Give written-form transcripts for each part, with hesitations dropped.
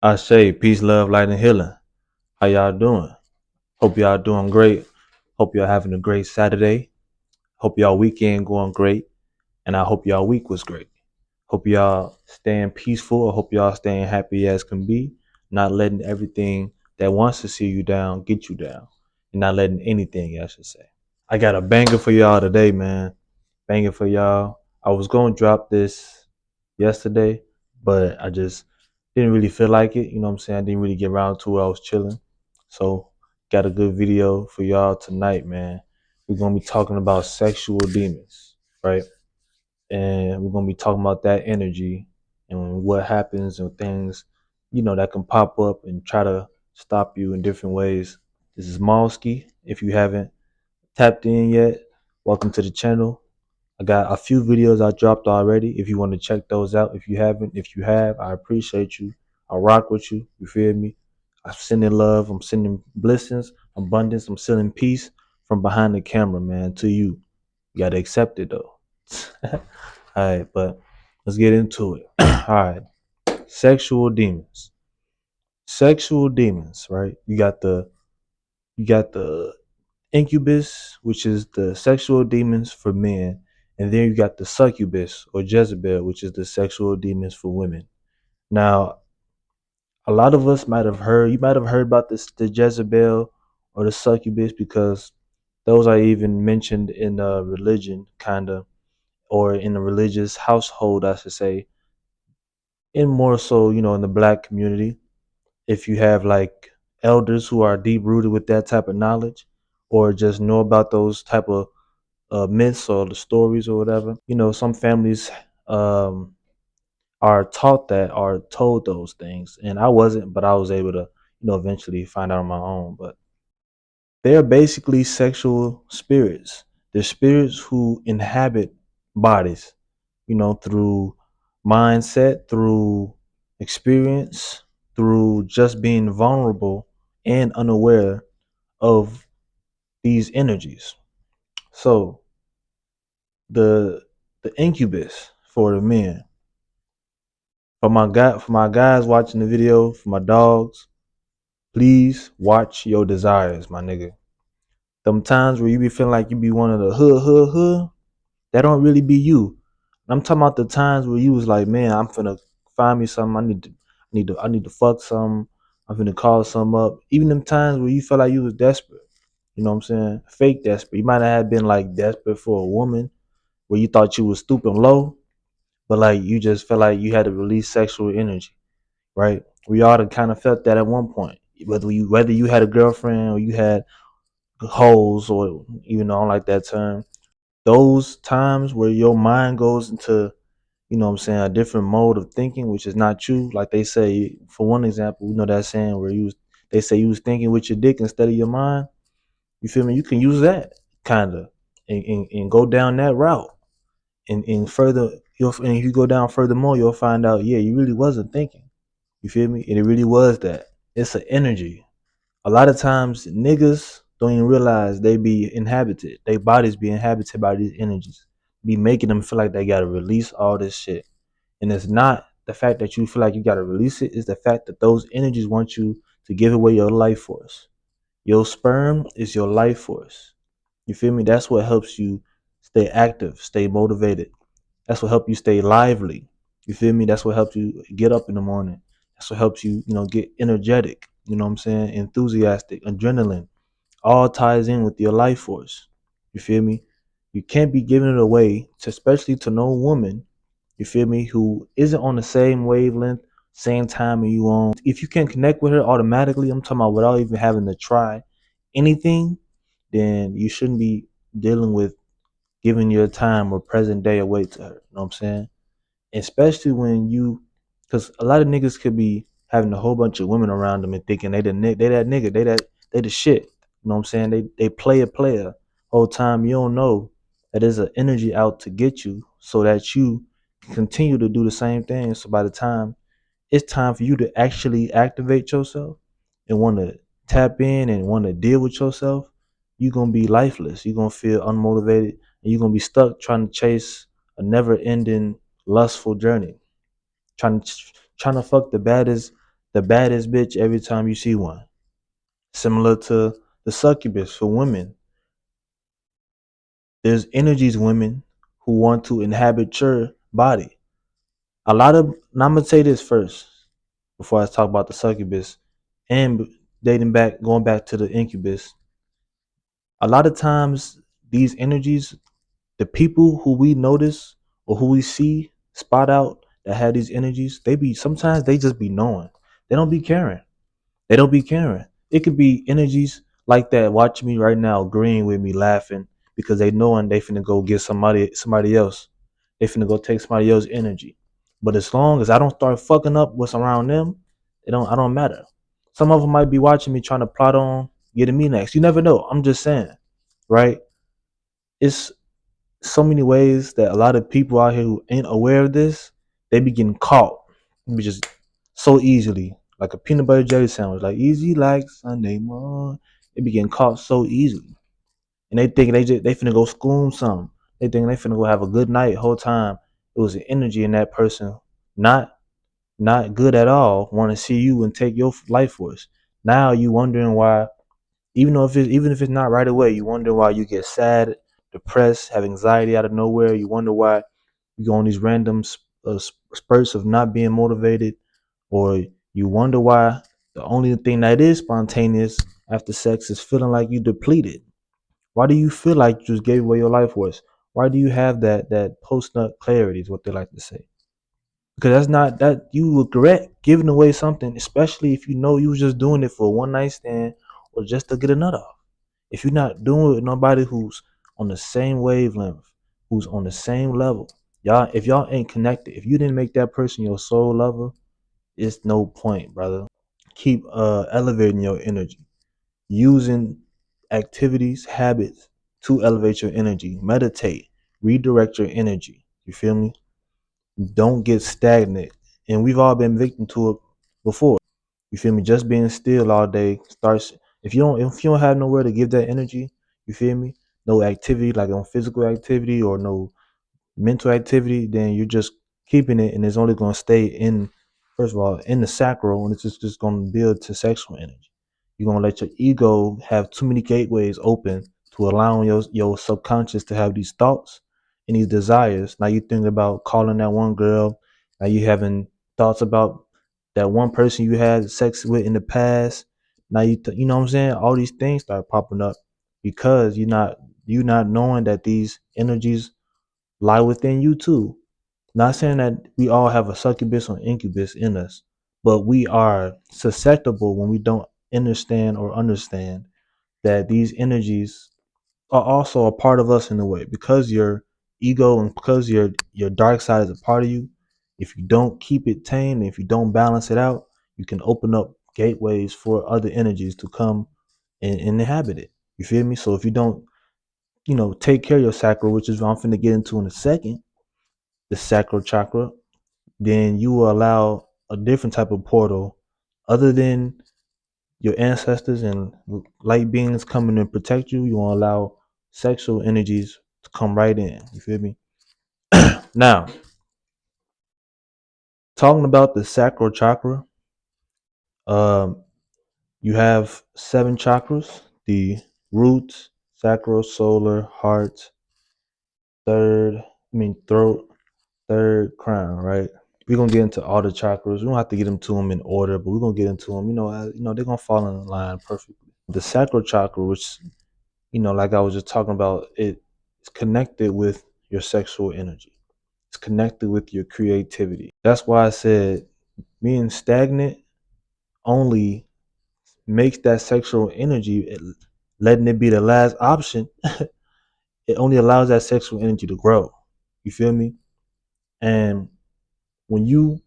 I say peace, love, light, and healing. How y'all doing? Hope y'all doing great. Hope y'all having a great Saturday. Hope y'all weekend going great. And I hope y'all week was great. Hope y'all staying peaceful. I hope y'all staying happy as can be. Not letting everything that wants to see you down get you down. And not letting anything, I should say. I got a banger for y'all today, man. Banger for y'all. I was going to drop this yesterday, but I just didn't really feel like it. You know what I'm saying? I didn't really get around to it. I was chilling. So, got a good video for y'all tonight, man. We're going to be talking about sexual demons, right? And we're going to be talking about that energy and what happens and things, that can pop up and try to stop you in different ways. This is Malski. If you haven't tapped in yet, welcome to the channel. I got a few videos I dropped already. If you want to check those out, if you haven't, if you have, I appreciate you. I rock with you. You feel me? I'm sending love. I'm sending blessings, abundance. I'm sending peace from behind the camera, man, to you. You gotta accept it though. All right, but let's get into it. All right, sexual demons. Sexual demons, right? You got the incubus, which is the sexual demons for men, and then you got the succubus or Jezebel, which is the sexual demons for women. Now, a lot of us might have heard about this, the Jezebel or the succubus, because those are even mentioned in religion, kind of, or in a religious household, I should say, and more so, in the black community. If you have like elders who are deep rooted with that type of knowledge, or just know about those type of myths or the stories or whatever. Some families um, are taught that, are told those things, and I wasn't, but I was able to, eventually find out on my own. But they are basically sexual spirits. They're spirits who inhabit bodies, through mindset, through experience, through just being vulnerable and unaware of these energies. So the the incubus for the men. For my guys watching the video, for my dogs, please watch your desires, my nigga. Them times where you be feeling like you be one of the hood, that don't really be you. I'm talking about the times where you was like, man, I'm finna find me something. I need to fuck something. I'm finna call something up. Even them times where you felt like you was desperate. You know what I'm saying? Fake desperate. You might have been like desperate for a woman where you thought you was stooping low, but like you just felt like you had to release sexual energy, right? We all kind of felt that at one point. Whether you had a girlfriend or you had hoes, or even though I don't like that term, those times where your mind goes into, what I'm saying, a different mode of thinking, which is not true. Like they say, for one example, that saying where they say you was thinking with your dick instead of your mind. You feel me? You can use that kind of and go down that route and further. And if you go down furthermore, you'll find out, yeah, you really wasn't thinking. You feel me? And it really was that. It's an energy. A lot of times niggas don't even realize they be inhabited. Their bodies be inhabited by these energies. Be making them feel like they gotta release all this shit. And it's not the fact that you feel like you gotta release it, it's the fact that those energies want you to give away your life force. Your sperm is your life force. You feel me? That's what helps you stay active, stay motivated. That's what helps you stay lively. You feel me? That's what helps you get up in the morning. That's what helps you, get energetic. You know what I'm saying? Enthusiastic, adrenaline. All ties in with your life force. You feel me? You can't be giving it away, especially to no woman, you feel me, who isn't on the same wavelength, same time as you on. If you can connect with her automatically, I'm talking about without even having to try anything, then you shouldn't be dealing with giving your time or present day away to her. You know what I'm saying? Especially when because a lot of niggas could be having a whole bunch of women around them and thinking they that nigga, they the shit. You know what I'm saying? They play a player whole time. You don't know that there's an energy out to get you, so that you can continue to do the same thing. So by the time it's time for you to actually activate yourself and want to tap in and want to deal with yourself, you're gonna be lifeless. You're gonna feel unmotivated, and you're gonna be stuck trying to chase a never ending lustful journey, trying to fuck the baddest the baddest bitch every time you see one. Similar to the succubus for women. There's energies women who want to inhabit your body. A lot of now I'm gonna say this first before I talk about the succubus and dating back, going back to the incubus. A lot of times these energies, the people who we notice or who we see spot out that have these energies, they be sometimes they just be knowing. They don't be caring. They don't be caring. It could be energies like that watching me right now, agreeing with me, laughing because they knowing they finna go get somebody else. They finna go take somebody else's energy. But as long as I don't start fucking up what's around them, I don't matter. Some of them might be watching me trying to plot on getting me next. You never know. I'm just saying, right? It's so many ways that a lot of people out here who ain't aware of this, they be getting caught. Be just so easily. Like a peanut butter jelly sandwich. Like easy like Sunday morning. They be getting caught so easily. And they think they finna go school something. They think they finna go have a good night whole time. It was an energy in that person. Not not good at all. Want to see you and take your life force. Now you wondering why, even if it's not right away, you wonder why you get sad, depressed, have anxiety out of nowhere. You wonder why you go on these random spurts of not being motivated, or you wonder why the only thing that is spontaneous after sex is feeling like you depleted. Why do you feel like you just gave away your life force? Why do you have that post nut clarity? Is what they like to say. Because that's not that you regret giving away something, especially if you know you was just doing it for a one night stand or just to get a nut off. If you're not doing it with nobody who's on the same wavelength, who's on the same level, if y'all ain't connected, if you didn't make that person your soul lover, it's no point, brother. Keep elevating your energy, using activities, habits to elevate your energy. Meditate, redirect your energy. You feel me? Don't get stagnant. And we've all been victim to it before. You feel me? Just being still all day starts if you don't have nowhere to give that energy, you feel me? No activity, like on physical activity or no mental activity, then you're just keeping it and it's only gonna stay in first of all in the sacral and it's just gonna build to sexual energy. You're gonna let your ego have too many gateways open to allowing your subconscious to have these thoughts and these desires. Now you think about calling that one girl, now you having thoughts about that one person you had sex with in the past. Now you know what I'm saying? All these things start popping up because you're not knowing that these energies lie within you too. Not saying that we all have a succubus or incubus in us, but we are susceptible when we don't understand that these energies are also a part of us in a way. Because your ego and because your dark side is a part of you, if you don't keep it tame, if you don't balance it out, you can open up gateways for other energies to come and inhabit it. You feel me? So if you don't, take care of your sacral, which is what I'm finna get into in a second, the sacral chakra, then you will allow a different type of portal other than your ancestors and light beings coming to protect you. You will allow sexual energies to come right in. You feel me? Now, talking about the sacral chakra, um, you have 7 chakras: the root, sacral, solar, heart, throat, third, crown. Right? We're gonna get into all the chakras. We don't have to get into them in order, but we're gonna get into them. They're gonna fall in line perfectly. The sacral chakra, which like I was just talking about, it's connected with your sexual energy. It's connected with your creativity. That's why I said being stagnant only makes that sexual energy, letting it be the last option. It only allows that sexual energy to grow. You feel me? And when you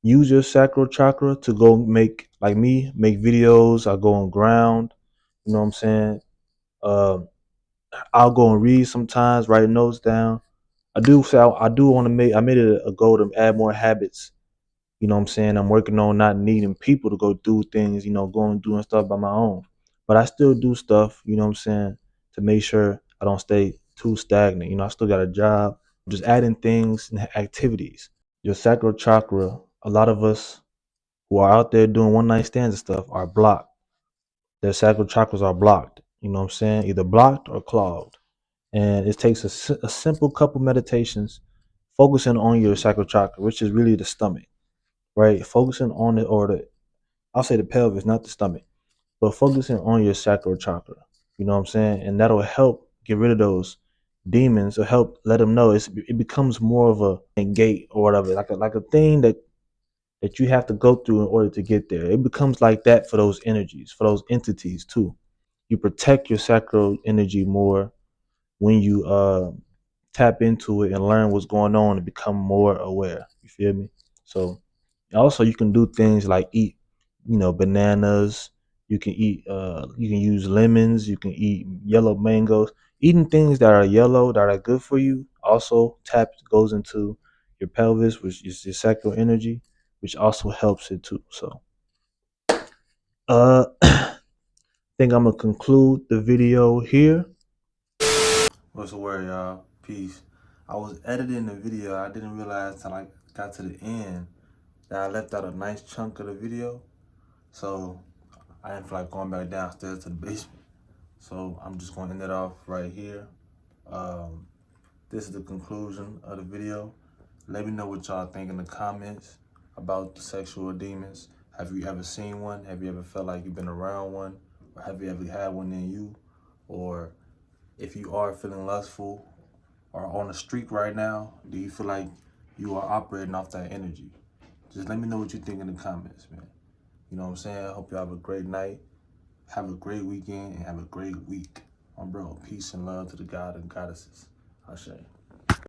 use your sacral chakra to go make videos, I go on ground, you know what I'm saying? Um, I'll go and read sometimes, write notes down. I do want to I made it a goal to add more habits. You know what I'm saying? I'm working on not needing people to go do things, going doing stuff by my own. But I still do stuff, you know what I'm saying, to make sure I don't stay too stagnant. I still got a job. Just adding things and activities. Your sacral chakra, a lot of us who are out there doing one night stands and stuff are blocked. Their sacral chakras are blocked. You know what I'm saying? Either blocked or clogged. And it takes a simple couple meditations focusing on your sacral chakra, which is really the stomach, right? Focusing on it, or I'll say the pelvis, not the stomach, but focusing on your sacral chakra. You know what I'm saying? And that'll help get rid of those demons, or help let them know it becomes more of a gate or whatever, like a thing that you have to go through in order to get there. It becomes like that for those energies, for those entities too. You protect your sacral energy more when you tap into it and learn what's going on and become more aware. You feel me? So also you can do things like eat, bananas. You can eat you can use lemons, you can eat yellow mangoes. Eating things that are yellow that are good for you also goes into your pelvis, which is your sacral energy, which also helps it too. So I think I'm gonna conclude the video here. What's the word, y'all? Peace. I was editing the video. I didn't realize till I got to the end that I left out a nice chunk of the video. So I didn't feel like going back downstairs to the basement. So I'm just going to end it off right here. Um, this is the conclusion of the video. Let me know what y'all think in the comments about the sexual demons. Have you ever seen one? Have you ever felt like you've been around one? Or have you ever had one in you? Or if you are feeling lustful or on a streak right now, do you feel like you are operating off that energy? Just let me know what you think in the comments, man. You know what I'm saying? I hope you have a great night, have a great weekend, and have a great week. My bro, peace and love to the God and goddesses. Ashe.